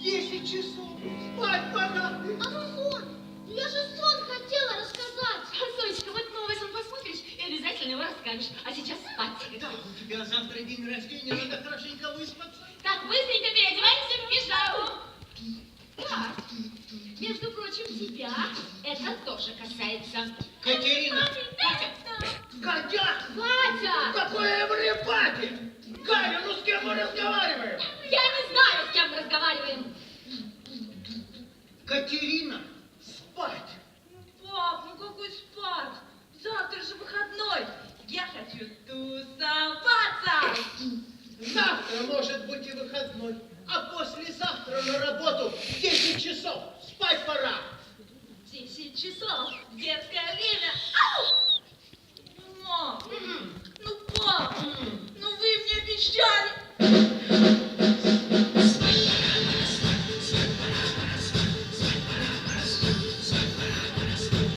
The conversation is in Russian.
10 часов. Спать пора. А ну сон! Я же сон хотела рассказать. Сонечка, вот новый сон посмотришь и обязательно его расскажешь. А сейчас спать. Да, у тебя завтра день рождения, надо хорошенько выспаться. Так, быстренько переодеваемся в пижаму. Так, между прочим, тебя это тоже касается. Катерина! Катя! Катя! Катя! Какое эврипати! Галя, ну с кем мы разговариваем? Я не знаю, с кем мы разговариваем. Катерина, спать! Пап, ну какой спать? Завтра же выходной. Я хочу тусоваться. Завтра может быть и выходной, а послезавтра